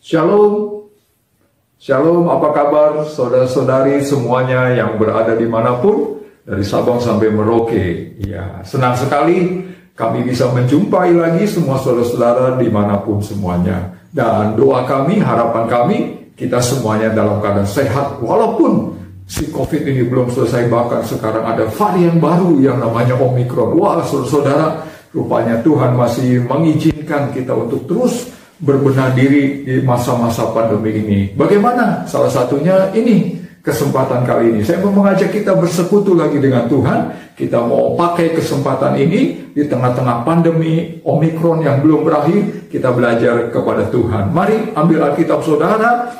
Shalom. Shalom, apa kabar saudara-saudari semuanya yang berada dimanapun, dari Sabang sampai Merauke. Ya, senang sekali kami bisa menjumpai lagi semua saudara-saudara dimanapun semuanya. Dan doa kami, harapan kami, kita semuanya dalam keadaan sehat. Walaupun si COVID ini belum selesai, bahkan sekarang ada varian baru yang namanya Omikron. Wah, saudara-saudara, rupanya Tuhan masih mengizinkan kita untuk terus berbenah diri di masa-masa pandemi ini. Bagaimana? Salah satunya ini, kesempatan kali ini. Saya mau mengajak kita bersekutu lagi dengan Tuhan. Kita mau pakai kesempatan ini di tengah-tengah pandemi Omikron yang belum berakhir. Kita belajar kepada Tuhan. Mari ambil Alkitab saudara.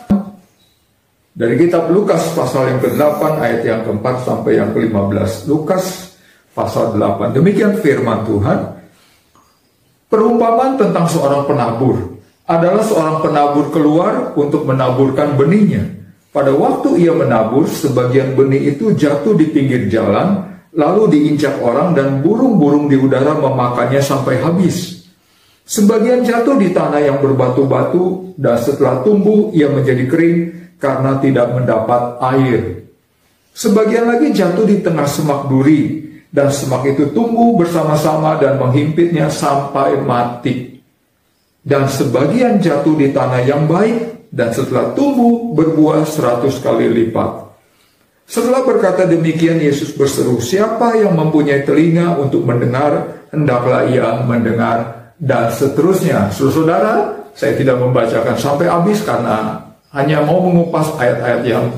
Dari kitab Lukas pasal yang ke-8 ayat yang ke-4 sampai yang ke-15. Lukas pasal 8. Demikian firman Tuhan. Perumpamaan tentang seorang penabur adalah seorang penabur keluar untuk menaburkan benihnya. Pada waktu ia menabur, sebagian benih itu jatuh di pinggir jalan, lalu diinjak orang dan burung-burung di udara memakannya sampai habis. Sebagian jatuh di tanah yang berbatu-batu, dan setelah tumbuh ia menjadi kering karena tidak mendapat air. Sebagian lagi jatuh di tengah semak duri, dan semak itu tumbuh bersama-sama dan menghimpitnya sampai mati. Dan sebagian jatuh di tanah yang baik, dan setelah tumbuh berbuah 100 kali lipat. Setelah berkata demikian, Yesus berseru, siapa yang mempunyai telinga untuk mendengar, hendaklah ia mendengar, dan seterusnya. Saudara, saya tidak membacakan sampai habis karena hanya mau mengupas ayat-ayat yang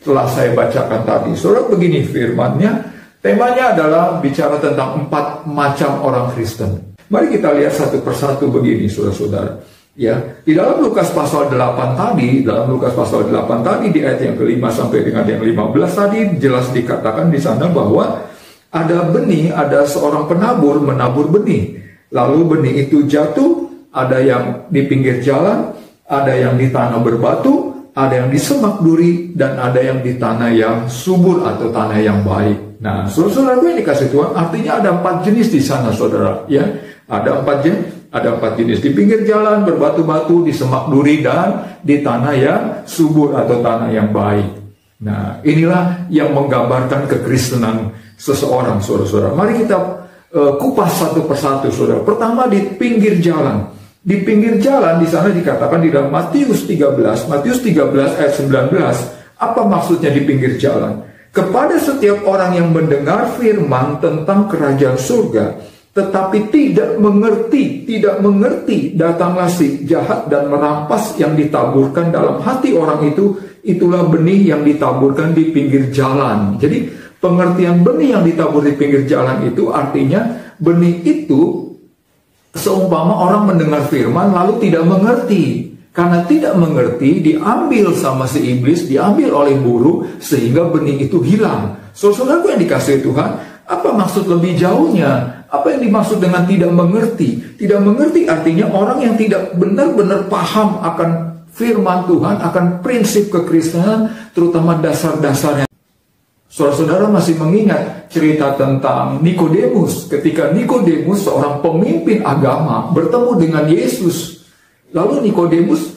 telah saya bacakan tadi. Saudara, begini firman-Nya, temanya adalah bicara tentang 4 macam orang Kristen. Mari kita lihat satu persatu begini, saudara-saudara. Ya, di dalam Lukas pasal 8 tadi, di ayat yang ke-5 sampai dengan yang 15 tadi jelas dikatakan di sana bahwa ada benih, ada seorang penabur menabur benih. Lalu benih itu jatuh, ada yang di pinggir jalan, ada yang di tanah berbatu, ada yang di semak duri, dan ada yang di tanah yang subur atau tanah yang baik. Nah, saudara yang dikasih Tuhan, artinya ada 4 jenis di sana, saudara. Ya, ada 4 jenis di pinggir jalan, berbatu-batu, di semak duri, dan di tanah yang subur atau tanah yang baik. Nah, inilah yang menggambarkan kekristenan seseorang, saudara-saudara. Mari kita kupas satu persatu, saudara. Pertama, di pinggir jalan. Di pinggir jalan di sana dikatakan di dalam Matius 13 ayat 19. Apa maksudnya di pinggir jalan? Kepada setiap orang yang mendengar firman tentang kerajaan surga, tetapi tidak mengerti, datanglah si jahat dan merampas yang ditaburkan dalam hati orang itu. Itulah benih yang ditaburkan di pinggir jalan. Jadi pengertian benih yang ditabur di pinggir jalan itu artinya benih itu seumpama orang mendengar firman lalu tidak mengerti. Karena tidak mengerti, diambil sama si iblis, diambil oleh burung, sehingga benih itu hilang. Saudaraku yang dikasihi Tuhan, apa maksud lebih jauhnya? Apa yang dimaksud dengan tidak mengerti? Tidak mengerti artinya orang yang tidak benar-benar paham akan firman Tuhan, akan prinsip kekristenan, terutama dasar-dasarnya. Saudara-saudara masih mengingat cerita tentang Nikodemus. Ketika Nikodemus, seorang pemimpin agama, bertemu dengan Yesus. Lalu Nikodemus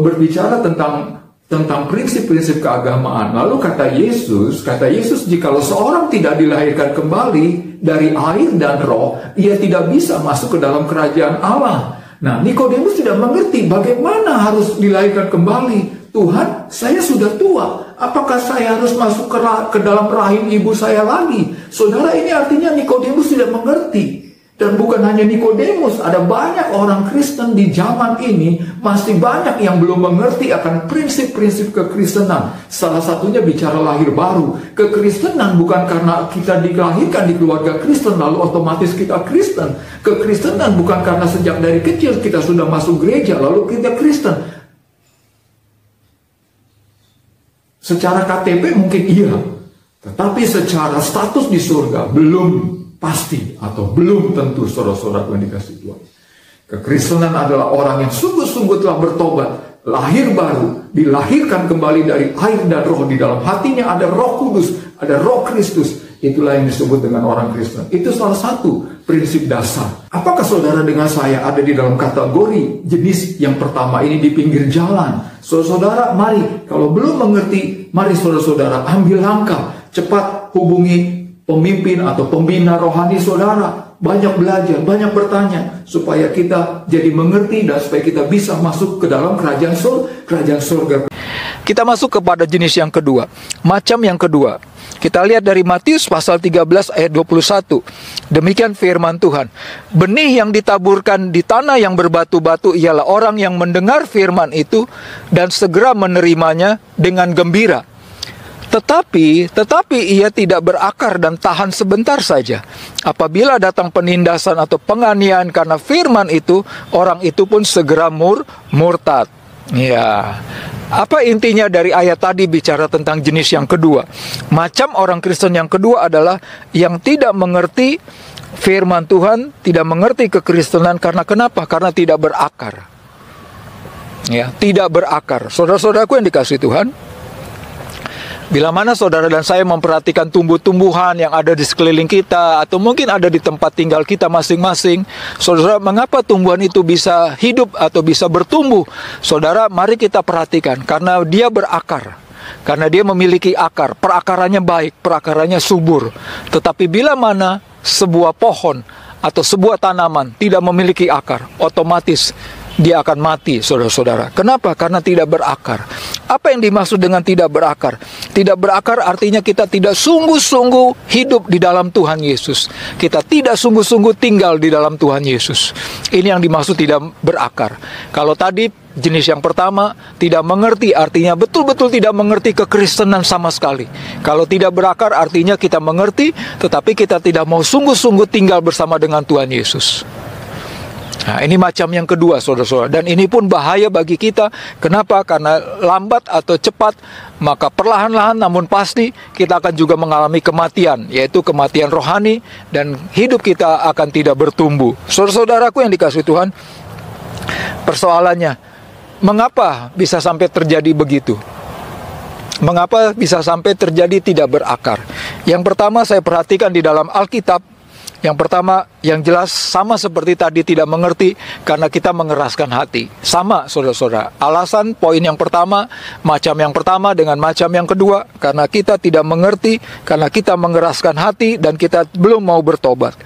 berbicara tentang prinsip-prinsip keagamaan. Lalu kata Yesus, jikalau seorang tidak dilahirkan kembali dari air dan roh, ia tidak bisa masuk ke dalam kerajaan Allah. Nah, Nikodemus tidak mengerti bagaimana harus dilahirkan kembali. Tuhan, saya sudah tua. Apakah saya harus masuk ke dalam rahim ibu saya lagi? Saudara, ini artinya Nikodemus tidak mengerti. Dan bukan hanya Nikodemus, ada banyak orang Kristen di zaman ini, masih banyak yang belum mengerti akan prinsip-prinsip kekristenan. Salah satunya bicara lahir baru. Kekristenan bukan karena kita dilahirkan di keluarga Kristen lalu otomatis kita Kristen. Kekristenan bukan karena sejak dari kecil kita sudah masuk gereja lalu kita Kristen. Secara KTP mungkin iya, tetapi secara status di surga belum pasti atau belum tentu, saudara-saudara yang dikasih Tuhan. Kekristenan adalah orang yang sungguh-sungguh telah bertobat, lahir baru, dilahirkan kembali dari air dan roh. Di dalam hatinya ada Roh Kudus, ada Roh Kristus Itulah yang disebut dengan orang Kristen. Itu salah satu prinsip dasar. Apakah saudara dengan saya ada di dalam kategori jenis yang pertama ini di pinggir jalan? Saudara, mari, kalau belum mengerti, mari saudara-saudara ambil langkah. Cepat hubungi pemimpin atau pembina rohani saudara. Banyak belajar, banyak bertanya, supaya kita jadi mengerti dan supaya kita bisa masuk ke dalam kerajaan surga. Kita masuk kepada jenis yang kedua, macam yang kedua. Kita lihat dari Matius pasal 13 ayat 21. Demikian firman Tuhan. Benih yang ditaburkan di tanah yang berbatu-batu ialah orang yang mendengar firman itu dan segera menerimanya dengan gembira. Tetapi ia tidak berakar dan tahan sebentar saja. Apabila datang penindasan atau penganiayaan karena firman itu, orang itu pun segera murtad. Ya, apa intinya dari ayat tadi bicara tentang jenis yang kedua? Macam orang Kristen yang kedua adalah yang tidak mengerti firman Tuhan, tidak mengerti kekristenan. Karena kenapa? Karena tidak berakar. Ya, tidak berakar. Saudara-saudaraku yang dikasihi Tuhan, bila mana saudara dan saya memperhatikan tumbuh-tumbuhan yang ada di sekeliling kita, atau mungkin ada di tempat tinggal kita masing-masing, saudara, mengapa tumbuhan itu bisa hidup atau bisa bertumbuh? Saudara, mari kita perhatikan, karena dia berakar. Karena dia memiliki akar, perakarannya baik, perakarannya subur. Tetapi bila mana sebuah pohon atau sebuah tanaman tidak memiliki akar, otomatis dia akan mati, saudara-saudara. Kenapa? Karena tidak berakar. Apa yang dimaksud dengan tidak berakar? Tidak berakar artinya kita tidak sungguh-sungguh hidup di dalam Tuhan Yesus. Kita tidak sungguh-sungguh tinggal di dalam Tuhan Yesus. Ini yang dimaksud tidak berakar. Kalau tadi jenis yang pertama, tidak mengerti, artinya betul-betul tidak mengerti kekristenan sama sekali. Kalau tidak berakar artinya kita mengerti, tetapi kita tidak mau sungguh-sungguh tinggal bersama dengan Tuhan Yesus. Nah, ini macam yang kedua, saudara-saudara. Dan ini pun bahaya bagi kita. Kenapa? Karena lambat atau cepat, maka perlahan-lahan namun pasti kita akan juga mengalami kematian, yaitu kematian rohani, dan hidup kita akan tidak bertumbuh. Saudara-saudaraku yang dikasihi Tuhan, persoalannya, mengapa bisa sampai terjadi begitu? Mengapa bisa sampai terjadi tidak berakar? Yang pertama saya perhatikan di dalam Alkitab. Yang pertama, yang jelas sama seperti tadi tidak mengerti karena kita mengeraskan hati. Sama, saudara-saudara. Alasan poin yang pertama, macam yang pertama dengan macam yang kedua, karena kita tidak mengerti, karena kita mengeraskan hati dan kita belum mau bertobat.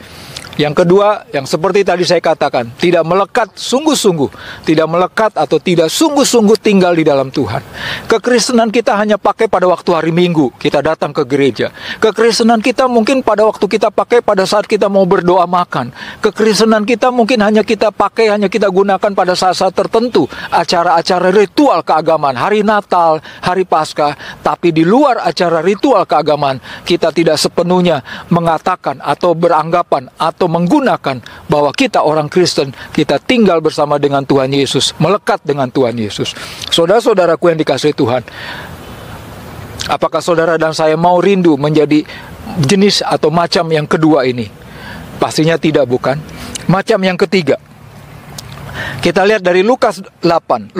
Yang kedua, yang seperti tadi saya katakan, tidak melekat sungguh-sungguh, tidak melekat atau tidak sungguh-sungguh tinggal di dalam Tuhan. Kekristenan kita hanya pakai pada waktu hari Minggu, kita datang ke gereja. Kekristenan kita mungkin pada waktu kita pakai pada saat kita mau berdoa makan. Kekristenan kita mungkin hanya kita pakai, hanya kita gunakan pada saat-saat tertentu, acara-acara ritual keagamaan, hari Natal, hari Paskah. Tapi di luar acara ritual keagamaan, kita tidak sepenuhnya mengatakan atau beranggapan atau menggunakan bahwa kita orang Kristen, kita tinggal bersama dengan Tuhan Yesus, melekat dengan Tuhan Yesus. Saudara-saudaraku yang dikasihi Tuhan, apakah saudara dan saya mau rindu menjadi jenis atau macam yang kedua ini? Pastinya tidak, bukan? Macam yang ketiga, kita lihat dari Lukas 8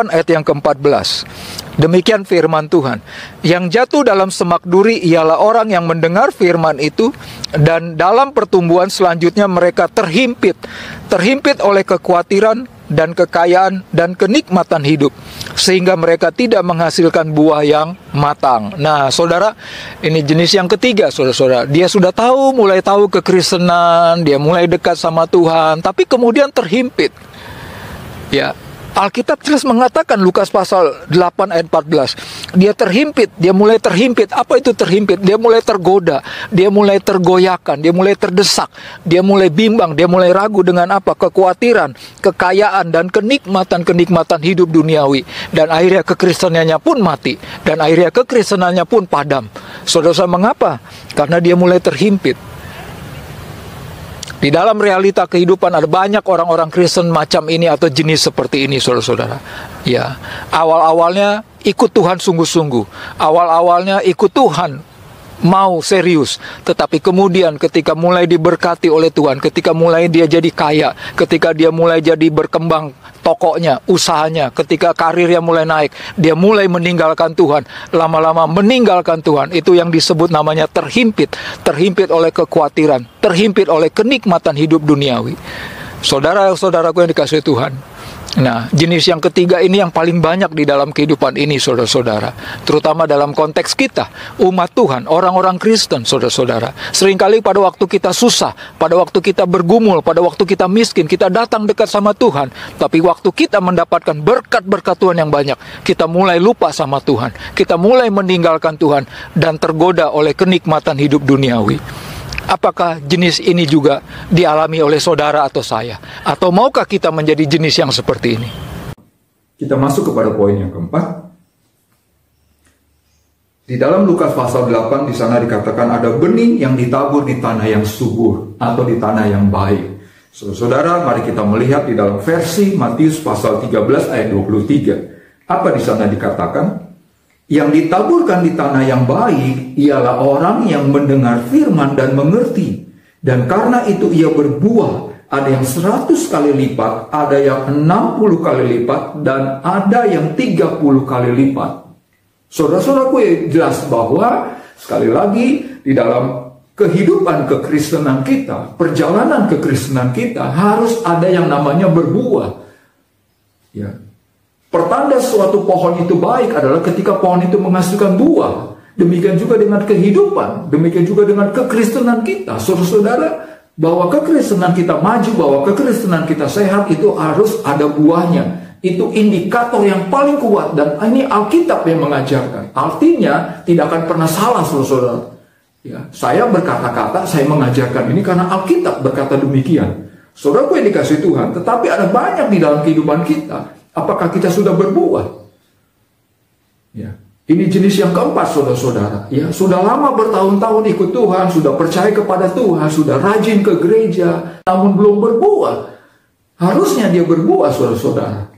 ayat yang ke-14. Demikian firman Tuhan. Yang jatuh dalam semak duri ialah orang yang mendengar firman itu, dan dalam pertumbuhan selanjutnya mereka terhimpit oleh kekhawatiran dan kekayaan dan kenikmatan hidup, sehingga mereka tidak menghasilkan buah yang matang. Nah, saudara, ini jenis yang ketiga, saudara-saudara. Dia sudah mulai tahu kekristenan, dia mulai dekat sama Tuhan, tapi kemudian terhimpit. Ya, Alkitab jelas mengatakan, Lukas pasal 8 ayat 14, dia terhimpit, dia mulai terhimpit. Apa itu terhimpit? Dia mulai tergoda, dia mulai tergoyahkan, dia mulai terdesak, dia mulai bimbang, dia mulai ragu dengan apa? Kekhawatiran, kekayaan, dan kenikmatan hidup duniawi. Dan akhirnya kekristenannya pun mati, dan akhirnya kekristenannya pun padam. Saudara-saudara, mengapa? Karena dia mulai terhimpit. Di dalam realita kehidupan ada banyak orang-orang Kristen macam ini atau jenis seperti ini, saudara-saudara. Ya, awal-awalnya ikut Tuhan sungguh-sungguh. Awal-awalnya ikut Tuhan mau serius. Tetapi kemudian ketika mulai diberkati oleh Tuhan, ketika mulai dia jadi kaya, ketika dia mulai jadi berkembang tokonya, usahanya, ketika karirnya mulai naik, dia mulai meninggalkan Tuhan, lama-lama meninggalkan Tuhan. Itu yang disebut namanya terhimpit oleh kekhawatiran, terhimpit oleh kenikmatan hidup duniawi. Saudara-saudaraku yang dikasihi Tuhan, nah, jenis yang ketiga ini yang paling banyak di dalam kehidupan ini, saudara-saudara. Terutama dalam konteks kita, umat Tuhan, orang-orang Kristen, saudara-saudara. Seringkali pada waktu kita susah, pada waktu kita bergumul, pada waktu kita miskin, kita datang dekat sama Tuhan. Tapi waktu kita mendapatkan berkat-berkat Tuhan yang banyak, kita mulai lupa sama Tuhan. Kita mulai meninggalkan Tuhan dan tergoda oleh kenikmatan hidup duniawi. Apakah jenis ini juga dialami oleh saudara atau saya? Atau maukah kita menjadi jenis yang seperti ini? Kita masuk kepada poin yang keempat. Di dalam Lukas pasal 8 di sana dikatakan ada benih yang ditabur di tanah yang subur atau di tanah yang baik. Saudara, mari kita melihat di dalam versi Matius pasal 13 ayat 23. Apa di sana dikatakan? Yang ditaburkan di tanah yang baik ialah orang yang mendengar firman dan mengerti. Dan karena itu ia berbuah. Ada yang 100 kali lipat, ada yang 60 kali lipat, dan ada yang 30 kali lipat. Saudara-saudaraku, jelas bahwa sekali lagi di dalam kehidupan kekristenan kita, perjalanan kekristenan kita harus ada yang namanya berbuah. Ya. Pertanda suatu pohon itu baik adalah ketika pohon itu menghasilkan buah. Demikian juga dengan kehidupan, demikian juga dengan kekristenan kita. Saudara-saudara, bahwa kekristenan kita maju, bahwa kekristenan kita sehat, itu harus ada buahnya. Itu indikator yang paling kuat, dan ini Alkitab yang mengajarkan. Artinya tidak akan pernah salah, saudara-saudara. Ya, saya berkata-kata, saya mengajarkan ini karena Alkitab berkata demikian. Saudaraku yang dikasihi Tuhan, tetapi ada banyak di dalam kehidupan kita. Apakah kita sudah berbuah? Ya, ini jenis yang keempat, saudara-saudara. Ya, sudah lama bertahun-tahun ikut Tuhan, sudah percaya kepada Tuhan, sudah rajin ke gereja, namun belum berbuah. Harusnya dia berbuah, saudara-saudara.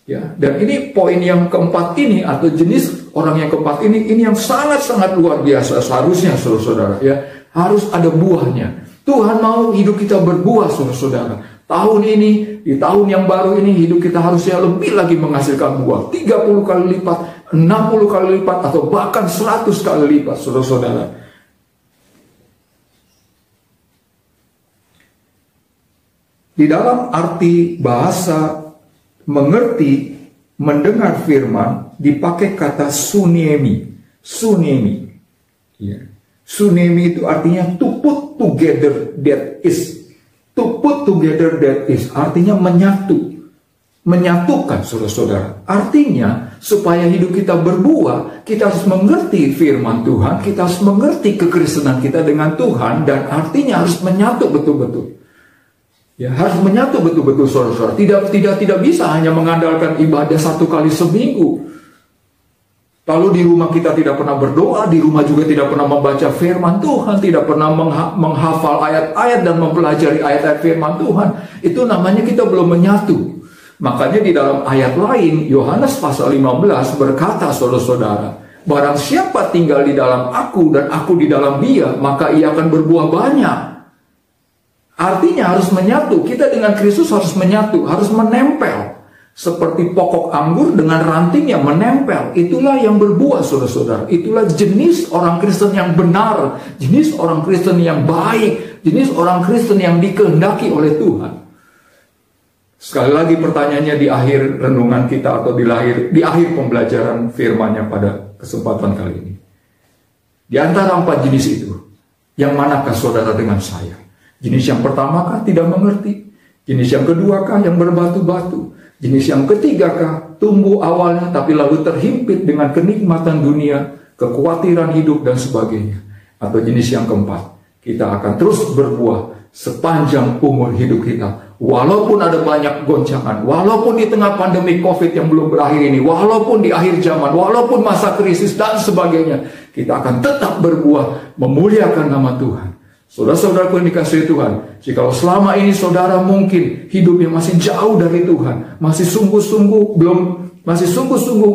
Ya, dan ini poin yang keempat ini atau jenis orang yang keempat ini yang sangat-sangat luar biasa. Seharusnya, saudara-saudara, ya, harus ada buahnya. Tuhan mau hidup kita berbuah, saudara-saudara. Tahun ini, di tahun yang baru ini, hidup kita harusnya lebih lagi menghasilkan buah. 30 kali lipat, 60 kali lipat, atau bahkan 100 kali lipat, saudara-saudara. Di dalam arti bahasa mengerti, mendengar firman, dipakai kata sunemi. Sunemi. Ya. Sunemi itu artinya to put together, that is. To put together, that is, artinya menyatu, menyatukan, saudara-saudara. Artinya, supaya hidup kita berbuah, kita harus mengerti firman Tuhan, kita harus mengerti kekristenan kita dengan Tuhan, dan artinya harus menyatu betul-betul. Ya, harus menyatu betul-betul, saudara-saudara. Tidak bisa hanya mengandalkan ibadah 1 kali seminggu. Lalu di rumah kita tidak pernah berdoa, di rumah juga tidak pernah membaca firman Tuhan, tidak pernah menghafal ayat-ayat dan mempelajari ayat-ayat firman Tuhan. Itu namanya kita belum menyatu. Makanya di dalam ayat lain, Yohanes pasal 15 berkata, saudara-saudara, barang siapa tinggal di dalam aku dan aku di dalam dia, maka ia akan berbuah banyak. Artinya harus menyatu. Kita dengan Kristus harus menyatu, harus menempel. Seperti pokok anggur dengan ranting yang menempel. Itulah yang berbuah, saudara-saudara. Itulah jenis orang Kristen yang benar. Jenis orang Kristen yang baik. Jenis orang Kristen yang dikehendaki oleh Tuhan. Sekali lagi pertanyaannya di akhir renungan kita atau di akhir pembelajaran firman-Nya pada kesempatan kali ini. Di antara 4 jenis itu, yang manakah saudara dengan saya? Jenis yang pertamakah tidak mengerti? Jenis yang kedua yang berbatu-batu? Jenis yang ketigakah tumbuh awalnya tapi lalu terhimpit dengan kenikmatan dunia, kekhawatiran hidup dan sebagainya? Atau jenis yang keempat, kita akan terus berbuah sepanjang umur hidup kita. Walaupun ada banyak goncangan, walaupun di tengah pandemi COVID yang belum berakhir ini, walaupun di akhir zaman, walaupun masa krisis dan sebagainya, kita akan tetap berbuah memuliakan nama Tuhan. Saudara-saudaraku yang dikasihi Tuhan, jika selama ini saudara mungkin hidupnya masih jauh dari Tuhan, masih sungguh-sungguh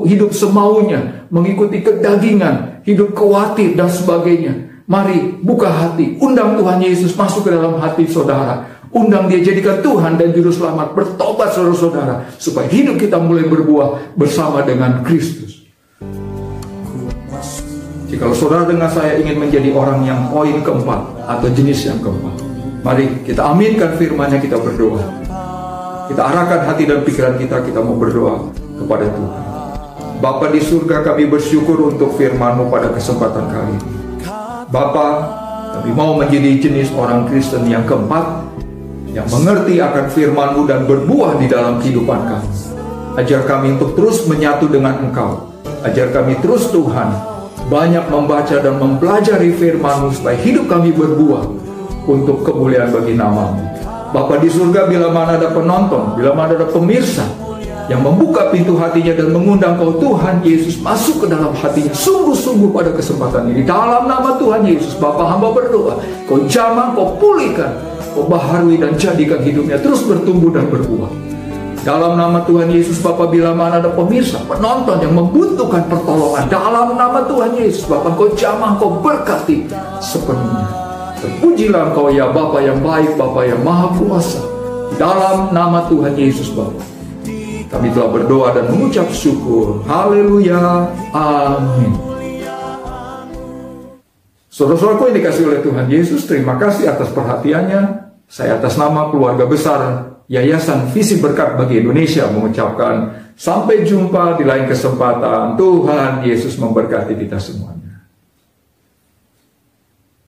hidup semaunya, mengikuti kedagingan, hidup khawatir dan sebagainya, mari buka hati, undang Tuhan Yesus masuk ke dalam hati saudara. Undang dia jadikan Tuhan dan Juru Selamat. Bertobat saudara-saudara, supaya hidup kita mulai berbuah bersama dengan Kristus. Jikalau saudara dengan saya ingin menjadi orang yang poin keempat atau jenis yang keempat, mari kita aminkan firman-Nya, kita berdoa. Kita arahkan hati dan pikiran kita mau berdoa kepada Tuhan. Bapa di surga, kami bersyukur untuk firman-Mu pada kesempatan kali ini. Bapa, kami mau menjadi jenis orang Kristen yang keempat, yang mengerti akan firman-Mu dan berbuah di dalam kehidupan kami. Ajar kami untuk terus menyatu dengan Engkau. Ajar kami terus Tuhan, banyak membaca dan mempelajari firman-Mu supaya hidup kami berbuah untuk kemuliaan bagi nama-Mu. Bapa di surga, bila mana ada penonton, bila mana ada pemirsa yang membuka pintu hatinya dan mengundang Kau Tuhan Yesus masuk ke dalam hatinya, sungguh-sungguh pada kesempatan ini, dalam nama Tuhan Yesus, Bapa hamba berdoa, Kau jamah, Kau pulihkan, Kau baharui dan jadikan hidupnya terus bertumbuh dan berbuah. Dalam nama Tuhan Yesus, Bapa, bila mana ada pemirsa, penonton yang membutuhkan pertolongan, dalam nama Tuhan Yesus, Bapa, Kau jamah, Kau berkati sepenuhnya. Terpujilah Engkau ya Bapa yang baik, Bapa yang maha kuasa. Dalam nama Tuhan Yesus, Bapa, kami telah berdoa dan mengucap syukur. Haleluya. Amin. Saudara-saudaraku yang dikasihi oleh Tuhan Yesus, terima kasih atas perhatiannya. Saya atas nama keluarga besar Yayasan Visi Berkat bagi Indonesia mengucapkan sampai jumpa di lain kesempatan. Tuhan Yesus memberkati kita semua.